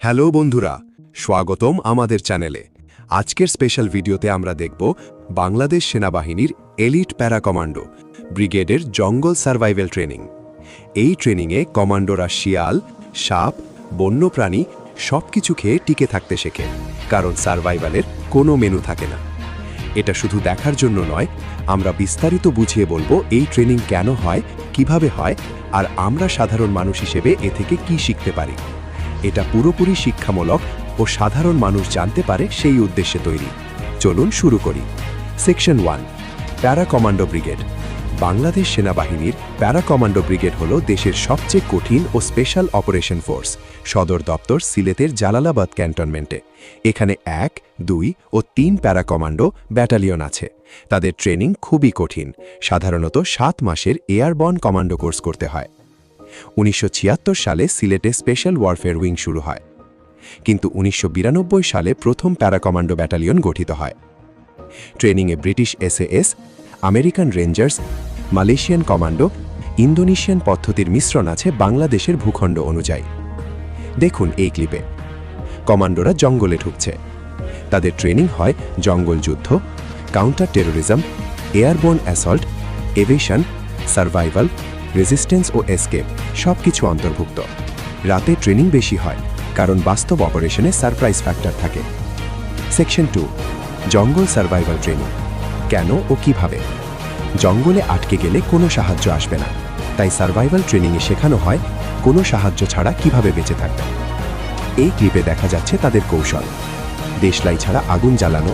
Hello বন্ধুরা, স্বাগতম আমাদের চ্যানেলে। আজকের স্পেশাল ভিডিওতে আমরা দেখব বাংলাদেশ সেনাবাহিনীর এলিট প্যারা কমান্ডো ব্রিগেডের জঙ্গল সার্ভাইভাল ট্রেনিং। এই ট্রেনিংয়ে কমান্ডোরা শিয়াল, সাপ, বন্যপ্রাণী সবকিছু খেয়ে টিকে থাকতে শেখে, কারণ সার্ভাইভালের কোনো মেনু থাকে না। এটা শুধু দেখার জন্য নয়, আমরা বিস্তারিত বুঝিয়ে বলবো এই ট্রেনিং কেন হয়, কিভাবে হয়, আর আমরা সাধারণ মানুষ হিসেবে এ থেকে কি শিখতে পারি। এটা পুরোপুরি শিক্ষামূলক ও সাধারণ মানুষ জানতে পারে সেই উদ্দেশ্যে তৈরি। চলুন শুরু করি। Section 1, para commando brigade. Bangladesh সেনাবাহিনীর প্যারা কমান্ডো ব্রিগেড হল দেশের সবচেয়ে কঠিন ও স্পেশাল অপারেশন ফোর্স। সদর দপ্তর সিলেটের জালালাবাদ ক্যান্টনমেন্টে। এখানে 1, 2 ও 3 প্যারা কমান্ডো ব্যাটালিয়ন আছে। তাদের ট্রেনিং খুবই কঠিন, সাধারণত 7 মাসের এয়ারবর্ন কমান্ডো কোর্স করতে হয়। 1976 সালে সিলেটে স্পেশাল ওয়ারফেয়ার উইং শুরু হয়, কিন্তু 1992 সালে প্রথম প্যারা কমান্ডো ব্যাটালিয়ন গঠিত হয়। ট্রেনিংয়ে British SAS, American rangers, Malaysian commando, Indonesian পদ্ধতির মিশ্রণ আছে বাংলাদেশের ভূখণ্ড অনুযায়ী। দেখুন এই ক্লিপে কমান্ডোরা জঙ্গলে ঢুকছে। তাদের ট্রেনিং হয় জঙ্গল যুদ্ধ, counter terrorism, airborne assault, aviation, survival, resistance ও এসকেপ সবকিছু অন্তর্ভুক্ত। রাতে ট্রেনিং বেশি হয়, কারণ বাস্তব অপারেশনে সারপ্রাইজ ফ্যাক্টর থাকে। সেকশন 2, জঙ্গল সার্ভাইভাল ট্রেনিং। কেন ও কিভাবে? জঙ্গলে আটকে গেলে কোনো সাহায্য আসবে না, তাই সার্ভাইভাল ট্রেনিংয়ে শেখানো হয় কোনো সাহায্য ছাড়া কিভাবে বেঁচে থাকবে। এই ক্লিপে দেখা যাচ্ছে তাদের কৌশল। দেশলাই ছাড়া আগুন জ্বালানো,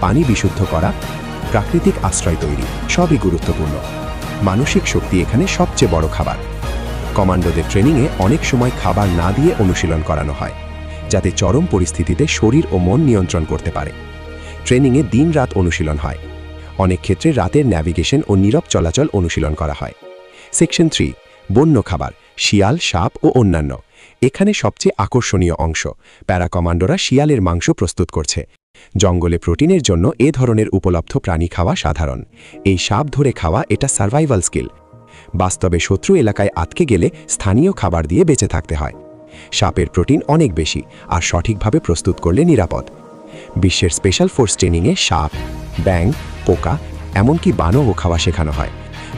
পানি বিশুদ্ধ করা, প্রাকৃতিক আশ্রয় তৈরি সবই গুরুত্বপূর্ণ। মানসিক শক্তি এখানে সবচেয়ে বড় খাবার। কমান্ডোদের ট্রেনিংয়ে অনেক সময় খাবার না দিয়ে অনুশীলন করানো হয়, যাতে চরম পরিস্থিতিতে শরীর ও মন নিয়ন্ত্রণ করতে পারে। ট্রেনিংয়ে দিন-রাত অনুশীলন হয়। অনেক ক্ষেত্রে রাতের ন্যাভিগেশন ও নীরব চলাচল অনুশীলন করা হয়। সেকশন 3, বন্য খাবার, শিয়াল, সাপ ও অন্যান্য। এখানে সবচেয়ে আকর্ষণীয় অংশ, প্যারা কমান্ডোরা শিয়ালের মাংস প্রস্তুত করছে। জঙ্গলে প্রোটিনের জন্য এ ধরনের উপলব্ধ প্রাণী খাওয়া সাধারণ। এই সাপ ধরে খাওয়া এটা সার্ভাইভাল স্কিল। বাস্তবে শত্রু এলাকায় আটকে গেলে স্থানীয় খাবার দিয়ে বেঁচে থাকতে হয়। সাপের প্রোটিন অনেক বেশি, আর সঠিকভাবে প্রস্তুত করলে নিরাপদ। বিশ্বের স্পেশাল ফোর্স ট্রেনিংয়ে সাপ, ব্যাঙ, পোকা, এমনকি বানরও খাওয়া শেখানো হয়।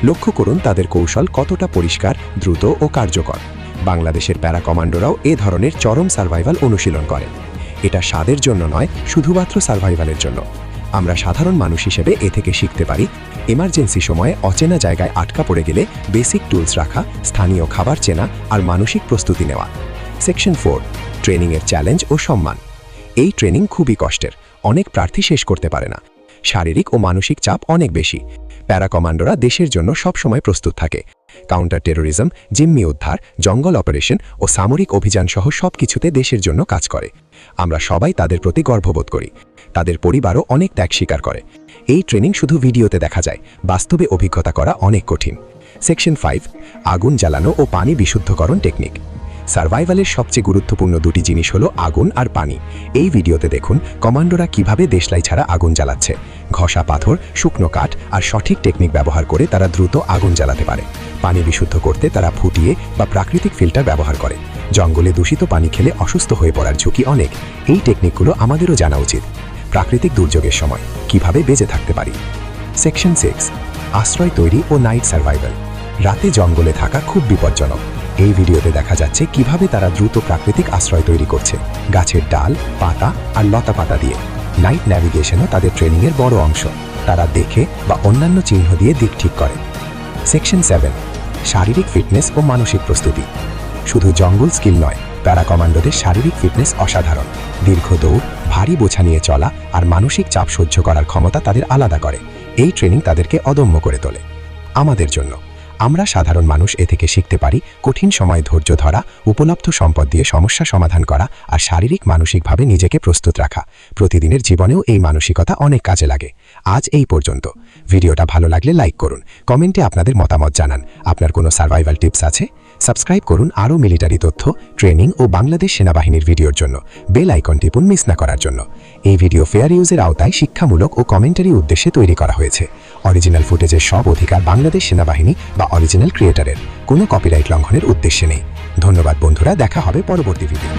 লক্ষ্য করুন তাদের কৌশল কতটা পরিষ্কার, দ্রুত ও কার্যকর। বাংলাদেশের প্যারা কমান্ডোরাও এ ধরনের চরম সার্ভাইভাল অনুশীলন করে। এটা স্বাদের জন্য নয়, শুধুমাত্র সার্ভাইভালের জন্য। আমরা সাধারণ মানুষ হিসেবে এ থেকে শিখতে পারি এমার্জেন্সি সময়ে অচেনা জায়গায় আটকা পড়ে গেলে বেসিক টুলস রাখা, স্থানীয় খাবার চেনা আর মানসিক প্রস্তুতি নেওয়া। সেকশন 4, ট্রেনিংয়ের চ্যালেঞ্জ ও সম্মান। এই ট্রেনিং খুবই কষ্টের, অনেক প্রার্থী শেষ করতে পারে না। শারীরিক ও মানসিক চাপ অনেক বেশি। প্যারা কমান্ডোরা দেশের জন্য সবসময় প্রস্তুত থাকে। কাউন্টার টেরোরিজম, জিম্মি উদ্ধার, জঙ্গল অপারেশন ও সামরিক অভিযান সহ সবকিছুতে দেশের জন্য কাজ করে। আমরা সবাই তাদের প্রতি গর্ববোধ করি। তাদের পরিবারও অনেক ত্যাগ স্বীকার করে। এই ট্রেনিং শুধু ভিডিওতে দেখা যায়, বাস্তবে অভিজ্ঞতা করা অনেক কঠিন। সেকশন 5, আগুন জ্বালানো ও পানি বিশুদ্ধকরণ টেকনিক। সার্ভাইভালের সবচেয়ে গুরুত্বপূর্ণ দুটি জিনিস হলো আগুন আর পানি। এই ভিডিওতে দেখুন কমান্ডোরা কিভাবে দেশলাই ছাড়া আগুন জ্বালাচ্ছে। ঘষা পাথর, শুকনো কাঠ আর সঠিক টেকনিক ব্যবহার করে তারা দ্রুত আগুন জ্বালাতে পারে। পানি বিশুদ্ধ করতে তারা ফুটিয়ে বা প্রাকৃতিক ফিল্টার ব্যবহার করে। জঙ্গলে দূষিত পানি খেলে অসুস্থ হয়ে পড়ার ঝুঁকি অনেক। এই টেকনিকগুলো আমাদেরও জানা উচিত। প্রাকৃতিক দুর্যোগের সময় কিভাবে বেঁচে থাকতে পারি। সেকশন 6, আশ্রয় তৈরি ও নাইট সার্ভাইভাল। রাতে জঙ্গলে থাকা খুব বিপজ্জনক। এই ভিডিওতে দেখা যাচ্ছে কিভাবে তারা দ্রুত প্রাকৃতিক আশ্রয় তৈরি করছে, গাছের ডাল, পাতা আর লতা পাতা দিয়ে। নাইট ন্যাভিগেশনও তাদের ট্রেনিংয়ের বড় অংশ। তারা দেখে বা অন্যান্য চিহ্ন দিয়ে দিক ঠিক করে। সেকশন 7, শারীরিক ফিটনেস ও মানসিক প্রস্তুতি। শুধু জঙ্গল স্কিল নয়, প্যারা কমান্ডোদের শারীরিক ফিটনেস অসাধারণ। দীর্ঘ দৌড়, ভারী বোঝা নিয়ে চলা আর মানসিক চাপ সহ্য করার ক্ষমতা তাদের আলাদা করে। এই ট্রেনিং তাদেরকে অদম্য করে তোলে। আমাদের জন্য আমরা সাধারণ মানুষ এ থেকে শিখতে পারি কঠিন সময় ধৈর্য ধরা, উপলব্ধ সম্পদ দিয়ে সমস্যা সমাধান করা আর শারীরিক মানসিকভাবে নিজেকে প্রস্তুত রাখা। প্রতিদিনের জীবনেও এই মানসিকতা অনেক কাজে লাগে। আজ এই পর্যন্ত। ভিডিওটা ভালো লাগলে লাইক করুন, কমেন্টে আপনাদের মতামত জানান। আপনার কোনো সার্ভাইভাল টিপস আছে? সাবস্ক্রাইব করুন আরও মিলিটারি তথ্য, ট্রেনিং ও বাংলাদেশ সেনাবাহিনীর ভিডিওর জন্য। বেল আইকন টিপুন মিস না করার জন্য। এই ভিডিও ফেয়ার ইউজের আওতায় শিক্ষামূলক ও কমেন্টারি উদ্দেশ্যে তৈরি করা হয়েছে। অরিজিনাল ফুটেজের সব অধিকার বাংলাদেশ সেনাবাহিনী বা অরিজিনাল ক্রিয়েটরের। কোনো কপিরাইট লঙ্ঘনের উদ্দেশ্যে নেই। ধন্যবাদ বন্ধুরা, দেখা হবে পরবর্তী ভিডিও।